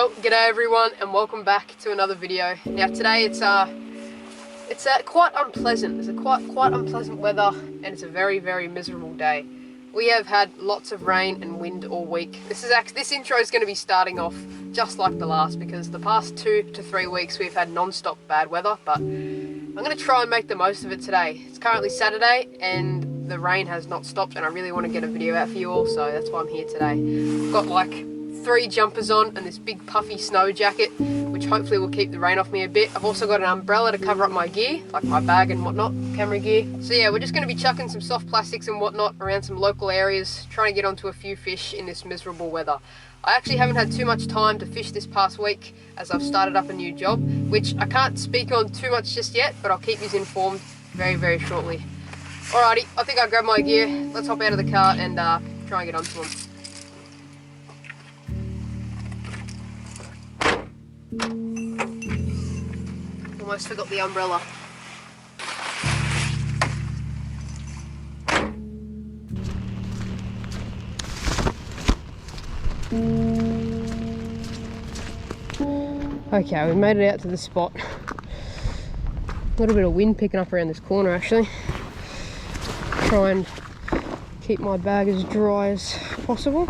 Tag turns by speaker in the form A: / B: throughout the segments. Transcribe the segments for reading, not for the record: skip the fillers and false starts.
A: Well, g'day everyone and welcome back to another video. Now today it's quite unpleasant. It's quite unpleasant weather and it's a very miserable day. We have had lots of rain and wind all week. This intro is going to be starting off just like the last because the past 2 to 3 weeks we've had non-stop bad weather, but I'm going to try and make the most of it today. It's currently Saturday and the rain has not stopped and I really want to get a video out for you all, so that's why I'm here today. I've got like 3 jumpers on and this big puffy snow jacket, which hopefully will keep the rain off me a bit. I've also got an umbrella to cover up my gear, like my bag and whatnot, camera gear. So yeah, we're just going to be chucking some soft plastics and whatnot around some local areas, trying to get onto a few fish in this miserable weather. I actually haven't had too much time to fish this past week as I've started up a new job, which I can't speak on too much just yet, but I'll keep you informed very shortly. Alrighty, I think I'll grab my gear, let's hop out of the car and try and get onto them. Almost forgot the umbrella. Okay, we made it out to the spot. A little bit of wind picking up around this corner actually. Try and keep my bag as dry as possible.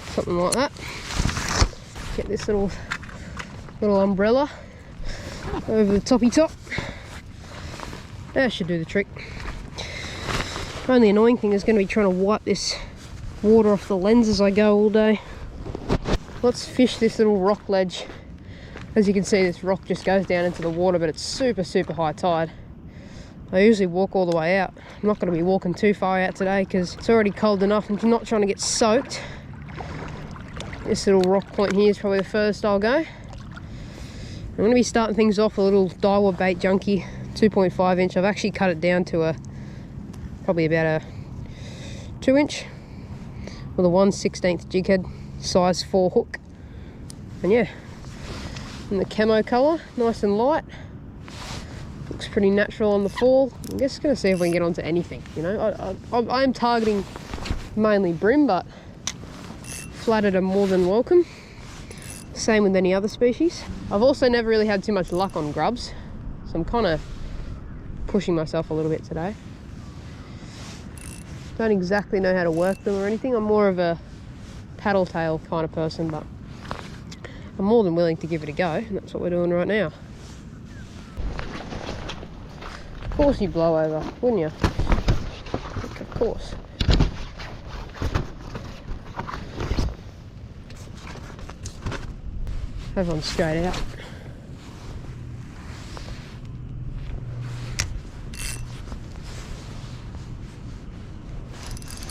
A: Something like that. Get this little umbrella over the toppy top. That should do the trick. Only annoying thing is going to be trying to wipe this water off the lens as I go all day. Let's fish this little rock ledge. As you can see, this rock just goes down into the water, but it's super high tide. I usually walk all the way out. I'm not going to be walking too far out today because it's already cold enough and I'm not trying to get soaked. This little rock point here is probably the furthest I'll go. I'm going to be starting things off with a little Daiwa bait junkie, 2.5 inch. I've actually cut it down to probably about a 2 inch with a 1/16 jig head, size 4 hook. And yeah, in the camo colour, nice and light. Looks pretty natural on the fall. I'm just going to see if we can get onto anything, you know. I'm targeting mainly brim, but flathead are more than welcome. Same with any other species. I've also never really had too much luck on grubs, so I'm kind of pushing myself a little bit today. Don't exactly know how to work them or anything. I'm more of a paddle tail kind of person, but I'm more than willing to give it a go, and that's what we're doing right now. Of course you blow over, wouldn't you? Of course. Have one straight out.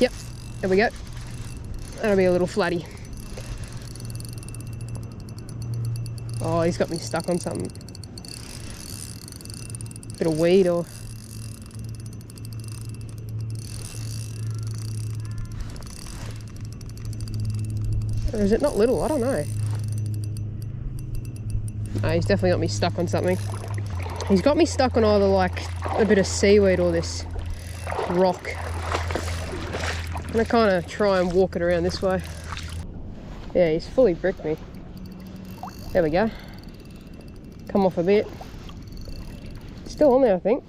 A: Yep, there we go. That'll be a little flatty. Oh, he's got me stuck on something. Bit of weed or... Or is it not little? I don't know. No, he's definitely got me stuck on something. He's got me stuck on either like a bit of seaweed or this rock. I'm gonna kind of try and walk it around this way. Yeah, he's fully bricked me. There we go. Come off a bit. Still on there, I think.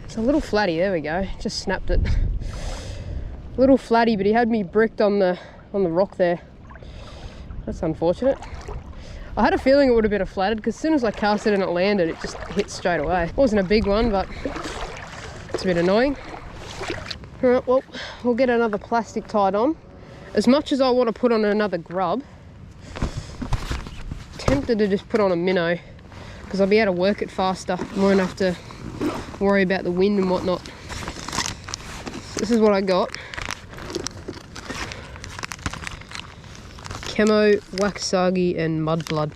A: It's a little flatty. There we go. Just snapped it. A little flatty, but he had me bricked on the rock there. That's unfortunate. I had a feeling it would have been a flathead because as soon as I cast it and it landed, it just hit straight away. It wasn't a big one, but it's a bit annoying. All right, well, we'll get another plastic tied on. As much as I want to put on another grub, tempted to just put on a minnow because I'll be able to work it faster. I won't have to worry about the wind and whatnot. So this is what I got. Camo, Wakasagi and Mudblood,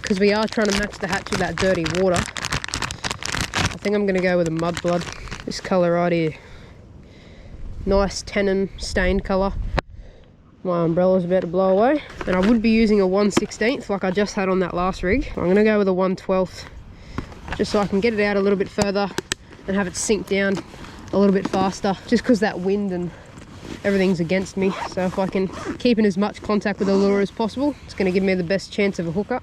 A: because we are trying to match the hatch with that dirty water. I think I'm going to go with a Mudblood, this colour right here. Nice tannin stained colour. My umbrella's about to blow away, and I would be using a 1/16 like I just had on that last rig. I'm going to go with a 1/12 just so I can get it out a little bit further and have it sink down a little bit faster, just because that wind and everything's against me. So if I can keep in as much contact with the lure as possible, it's going to give me the best chance of a hookup.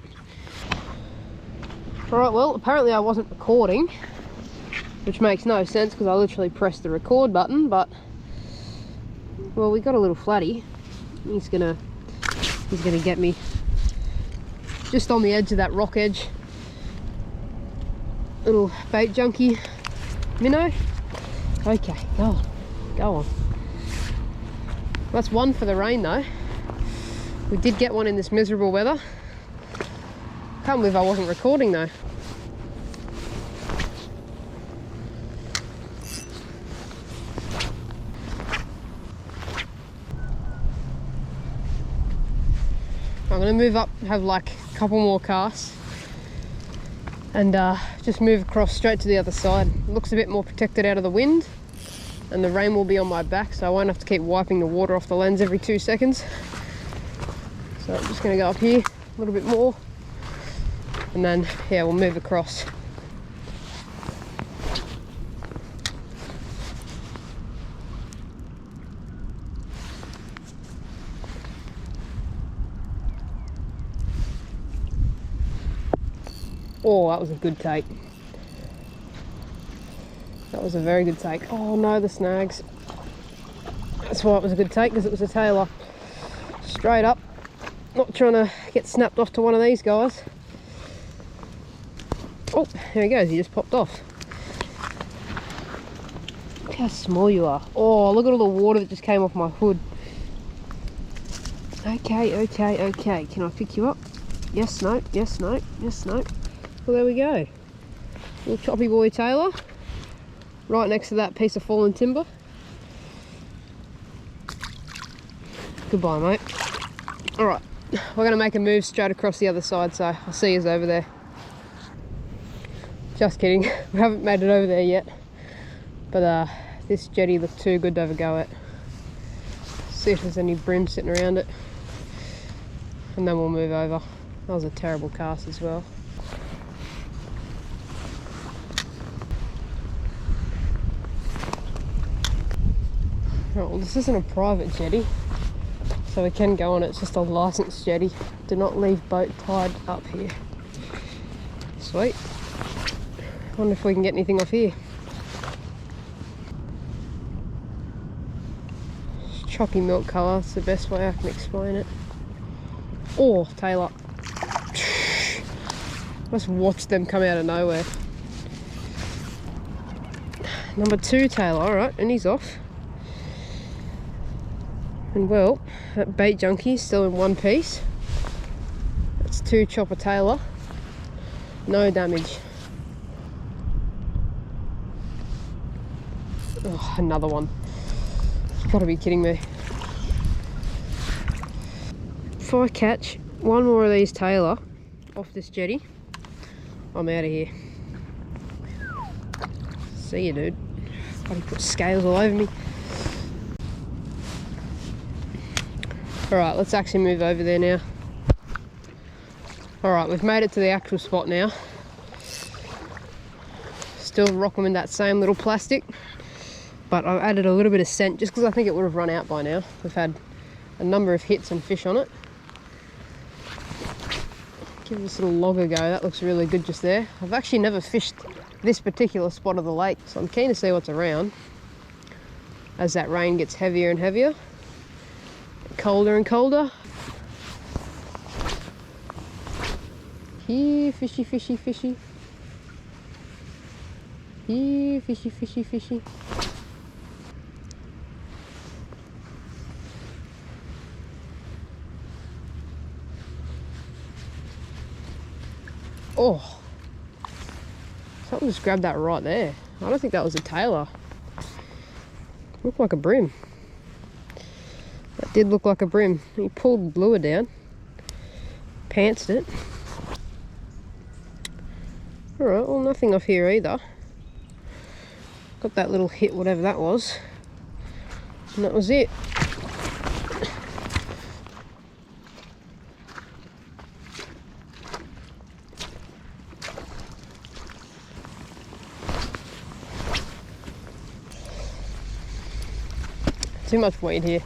A: Alright, well, apparently I wasn't recording, which makes no sense because I literally pressed the record button, but, well, we got a little flatty. He's gonna get me just on the edge of that rock edge. Little bait junkie minnow. Okay, go on. That's one for the rain though. We did get one in this miserable weather. Can't believe I wasn't recording though. I'm going to move up, have like a couple more casts, and just move across straight to the other side. It looks a bit more protected out of the wind, and the rain will be on my back, so I won't have to keep wiping the water off the lens every 2 seconds. So I'm just going to go up here a little bit more, and then yeah, we'll move across. Oh, that was a good take. That was a very good take. Oh no, the snags. That's why it was a good take, because it was a tailor. Straight up. Not trying to get snapped off to one of these guys. Oh, there he goes, he just popped off. Look how small you are. Oh, look at all the water that just came off my hood. Okay. Can I pick you up? Yes, no, yes, no, yes, no. Well, there we go. Little choppy boy tailor. Right next to that piece of fallen timber. Goodbye, mate. Alright, we're going to make a move straight across the other side, so I'll see you over there. Just kidding, we haven't made it over there yet. But this jetty looked too good to have a go at. See if there's any brim sitting around it. And then we'll move over. That was a terrible cast as well. Right, well, this isn't a private jetty, so we can go on it. It's just a licensed jetty. Do not leave boat tied up here. Sweet. Wonder if we can get anything off here. Choppy milk colour, it's the best way I can explain it. Oh, tailor. Just watch them come out of nowhere. Number 2 tailor, alright, and he's off. And well, that bait junkie is still in one piece. That's 2 chopper tailor. No damage. Oh, another one. You've got to be kidding me. If I catch one more of these tailor off this jetty, I'm out of here. See you, dude. Bloody put scales all over me. Alright, let's actually move over there now. Alright, we've made it to the actual spot now. Still rocking in that same little plastic, but I've added a little bit of scent just because I think it would have run out by now. We've had a number of hits and fish on it. Give this little log a go, that looks really good just there. I've actually never fished this particular spot of the lake, so I'm keen to see what's around as that rain gets heavier and heavier. Colder and colder. Here, fishy, fishy, fishy. Here, fishy, fishy, fishy. Oh, something just grabbed that right there. I don't think that was a tailor. Looked like a brim. That did look like a brim. He pulled the lure down, pantsed it. Alright, well, nothing off here either. Got that little hit, whatever that was, and that was it. Too much weed here.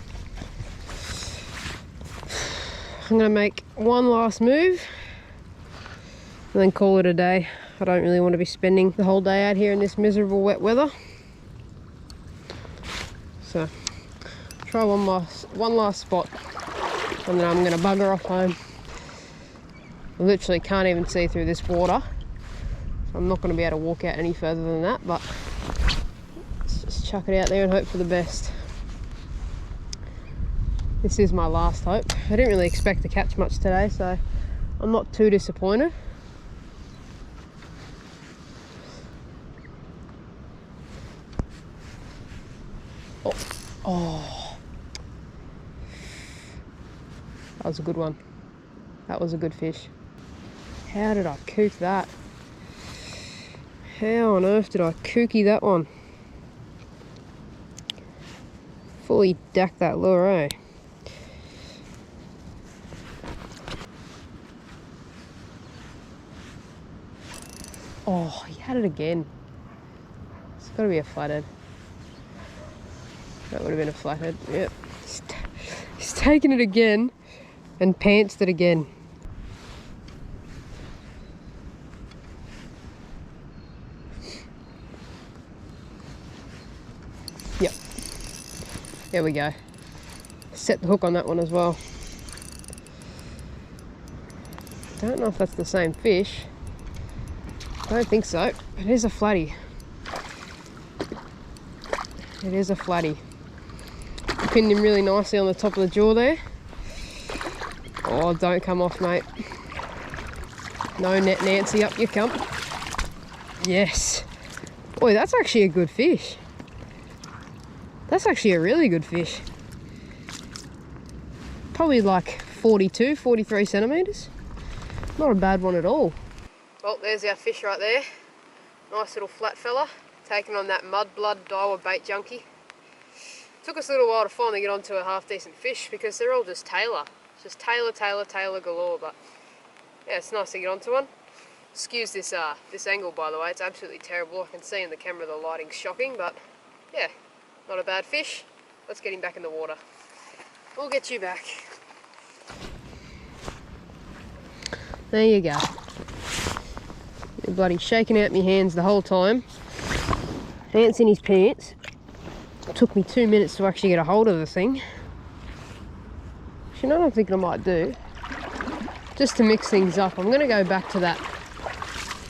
A: I'm gonna make one last move and then call it a day. I don't really want to be spending the whole day out here in this miserable wet weather. So try one last spot and then I'm gonna bugger off home. I literally can't even see through this water. So I'm not gonna be able to walk out any further than that, but let's just chuck it out there and hope for the best. This is my last hope. I didn't really expect to catch much today, so I'm not too disappointed. Oh, that was a good one. That was a good fish. How did I kook that? How on earth did I kooky that one? Fully decked that lure, eh? Oh, he had it again. It's got to be a flathead. That would have been a flathead. Yep. He's taken it again and pantsed it again. Yep. There we go. Set the hook on that one as well. Don't know if that's the same fish. I don't think so. It is a flatty. It is a flatty. Pinned him really nicely on the top of the jaw there. Oh, don't come off, mate. No net Nancy, up you come. Yes. Boy, that's actually a good fish. That's actually a really good fish. Probably like 42, 43 centimetres. Not a bad one at all. Well, there's our fish right there. Nice little flat fella, taking on that mudblood Daiwa bait junkie. Took us a little while to finally get onto a half decent fish because they're all just tailor. Just tailor galore, but yeah, it's nice to get onto one. Excuse this angle, by the way, it's absolutely terrible. I can see in the camera the lighting's shocking, but yeah, not a bad fish. Let's get him back in the water. We'll get you back. There you go. You're bloody shaking out my hands the whole time. Ants in his pants. It took me 2 minutes to actually get a hold of the thing. You know what I'm thinking I might do? Just to mix things up, I'm going to go back to that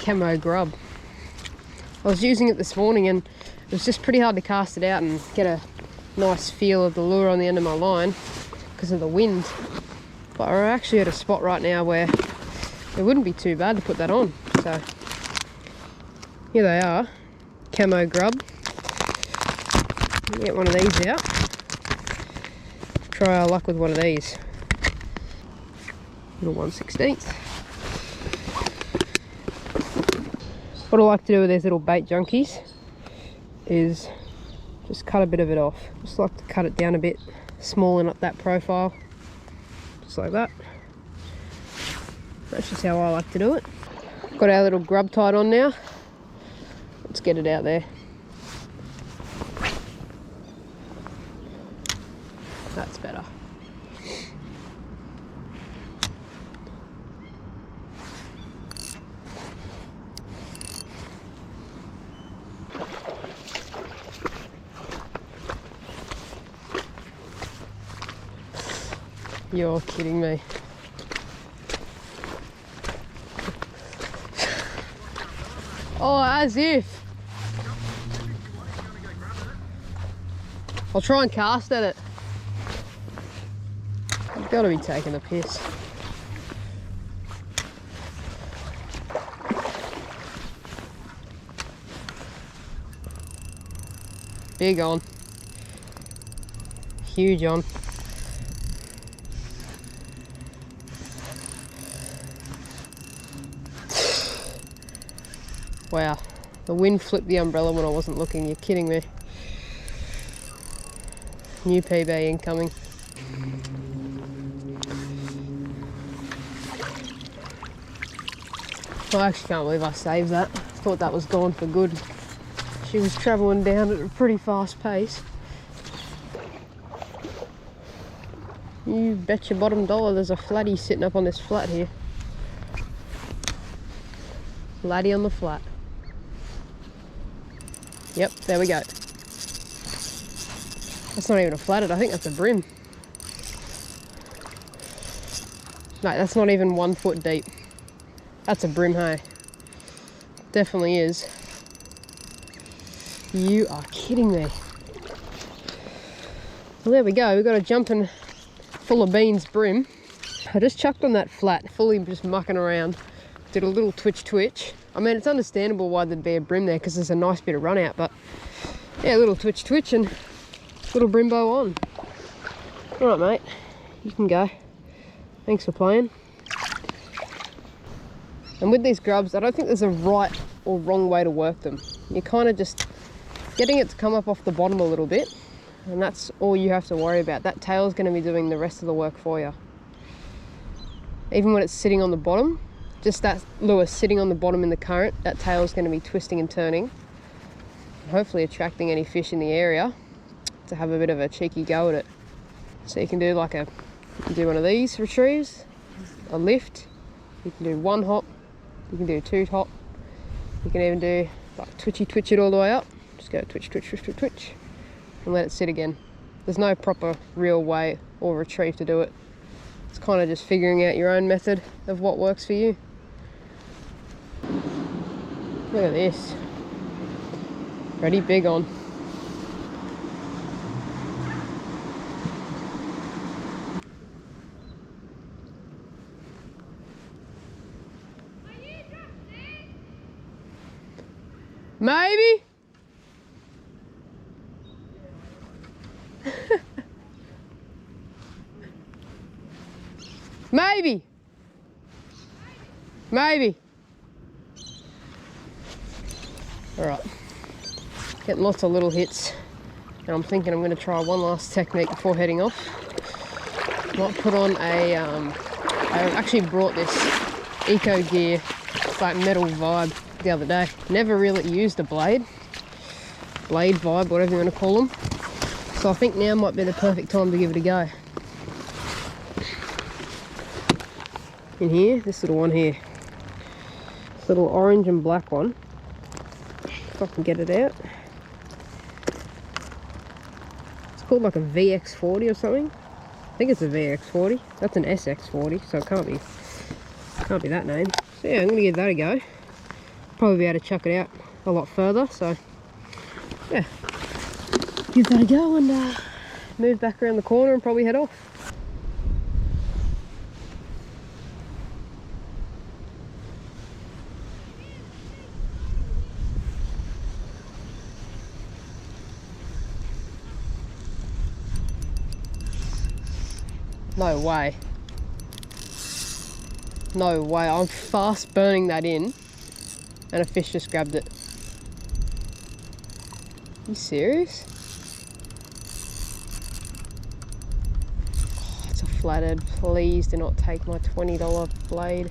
A: camo grub. I was using it this morning and it was just pretty hard to cast it out and get a nice feel of the lure on the end of my line because of the wind. But we're actually at a spot right now where it wouldn't be too bad to put that on. So here they are, camo grub. Get one of these out. Try our luck with one of these. Little 1/16. What I like to do with these little bait junkies is just cut a bit of it off. Just like to cut it down a bit, smallen up that profile, just like that. That's just how I like to do it. Got our little grub tied on now. Let's get it out there. That's better. You're kidding me. Oh, as if. I'll try and cast at it. You've got to be taking the piss. Big on. Huge on. Wow, the wind flipped the umbrella when I wasn't looking. You're kidding me. New PB incoming. I actually can't believe I saved that. Thought that was gone for good. She was travelling down at a pretty fast pace. You bet your bottom dollar there's a flatty sitting up on this flat here. Flatty on the flat. Yep, there we go. That's not even a flathead, I think that's a brim. No, that's not even 1 foot deep. That's a brim, hey. Definitely is. You are kidding me. Well, there we go. We've got a jumping full of beans brim. I just chucked on that flat, fully just mucking around. Did a little twitch. I mean, it's understandable why there'd be a brim there because there's a nice bit of run out, but yeah, a little twitch and little brimbo on. All right, mate, you can go. Thanks for playing. And with these grubs, I don't think there's a right or wrong way to work them. You're kind of just getting it to come up off the bottom a little bit, and that's all you have to worry about. That tail's going to be doing the rest of the work for you. Even when it's sitting on the bottom, just that lure sitting on the bottom in the current, that tail's going to be twisting and turning, and hopefully attracting any fish in the area to have a bit of a cheeky go at it. So you can do like you can do one of these retrieves, a lift, you can do one hop, you can do two hop, you can even do like twitch it all the way up. Just go twitch, and let it sit again. There's no proper real way or retrieve to do it. It's kind of just figuring out your own method of what works for you. Look at this. Ready, big on. Maybe? Maybe. All right, getting lots of little hits. And I'm thinking I'm going to try one last technique before heading off. Might put on a, I actually brought this Eco Gear, like metal vibe the other day. Never really used a blade vibe, whatever you want to call them. So I think now might be the perfect time to give it a go. In here, this little one here. This little orange and black one. If I can get it out. It's called like a VX40 or something. I think it's a VX40. That's an SX40, so it can't be that name. So yeah, I'm gonna give that a go. Probably be able to chuck it out a lot further, so yeah. Give that a go and move back around the corner and probably head off. No way. No way. I'm fast burning that in and a fish just grabbed it. Are you serious? Oh, it's a flathead. Please do not take my $20 blade.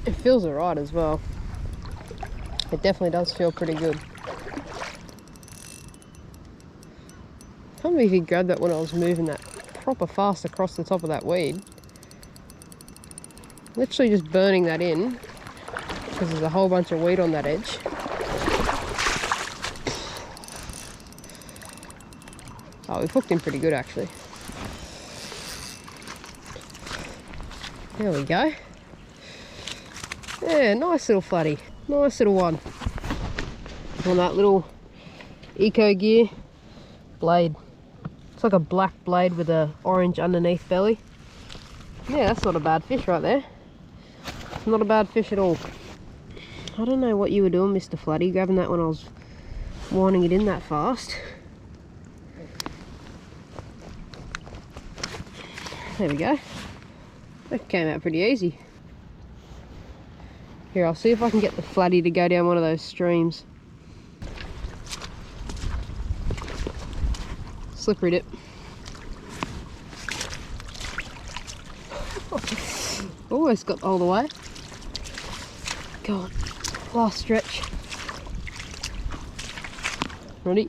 A: It feels alright as well. It definitely does feel pretty good. I can't believe he grabbed that when I was moving that proper fast across the top of that weed. Literally just burning that in because there's a whole bunch of weed on that edge. Oh, we've hooked him pretty good actually. There we go. Yeah, nice little flatty. Nice little one. On that little Eco Gear blade. It's like a black blade with a orange underneath belly. Yeah, that's not a bad fish right there. Not a bad fish at all. I don't know what you were doing, Mr. Flatty, grabbing that when I was winding it in that fast. There we go. That came out pretty easy. Here, I'll see if I can get the flatty to go down one of those streams. Slippery dip. Almost got all the way. Go on, last stretch. Ready?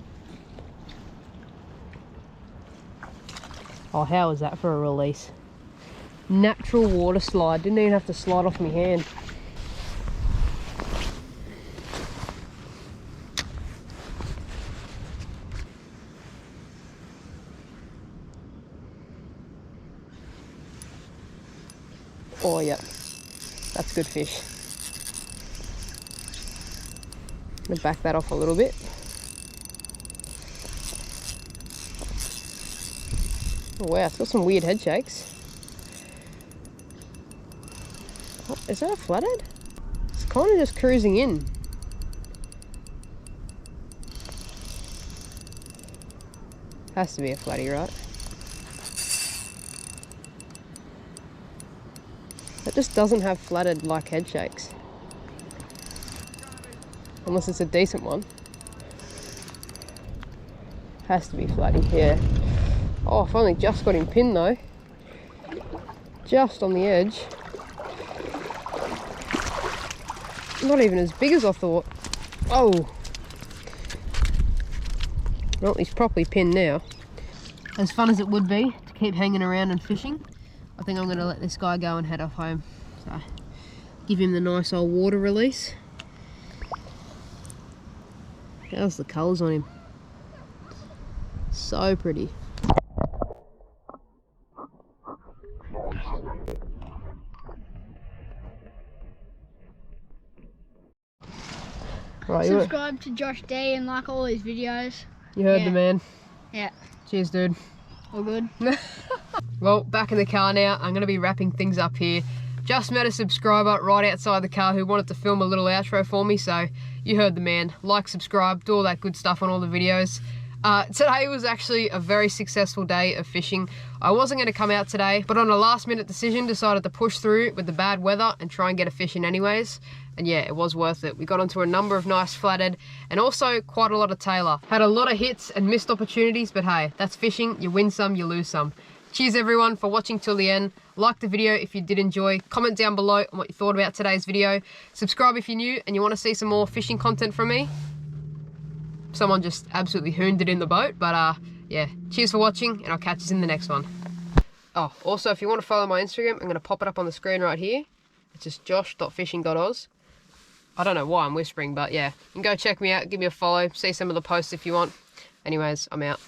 A: Oh, how was that for a release? Natural water slide, didn't even have to slide off my hand. Oh yeah, that's good fish. I'm gonna back that off a little bit. Oh wow, it's got some weird head shakes. Oh, is that a flathead? It's kind of just cruising in. Has to be a flatty, right? It just doesn't have flathead like head shakes. Unless it's a decent one. Has to be flatty, yeah. Oh, I've only just got him pinned though. Just on the edge. Not even as big as I thought. Oh! Well, he's properly pinned now. As fun as it would be to keep hanging around and fishing, I think I'm going to let this guy go and head off home. So, give him the nice old water release. How's the colours on him? So pretty. Right,
B: subscribe to Josh Day and like all his videos.
A: You heard the man.
B: Yeah.
A: Cheers, dude.
B: All good.
A: Well, back in the car now. I'm going to be wrapping things up here. Just met a subscriber right outside the car who wanted to film a little outro for me, so you heard the man. Like, subscribe, do all that good stuff on all the videos. Today was actually a very successful day of fishing. I wasn't going to come out today, but on a last minute decision decided to push through with the bad weather and try and get a fish in anyways. And yeah, it was worth it. We got onto a number of nice flathead and also quite a lot of tailor. Had a lot of hits and missed opportunities, but hey, that's fishing. You win some, you lose some. Cheers everyone for watching till the end. Like the video if you did enjoy. Comment down below on what you thought about today's video. Subscribe if you're new and you want to see some more fishing content from me. Someone just absolutely hooned it in the boat, but yeah, cheers for watching and I'll catch you in the next one. Oh, also if you want to follow my Instagram, I'm going to pop it up on the screen right here. It's just josh.fishing.oz. I don't know why I'm whispering, but yeah, you can go check me out, give me a follow, see some of the posts if you want. Anyways, I'm out.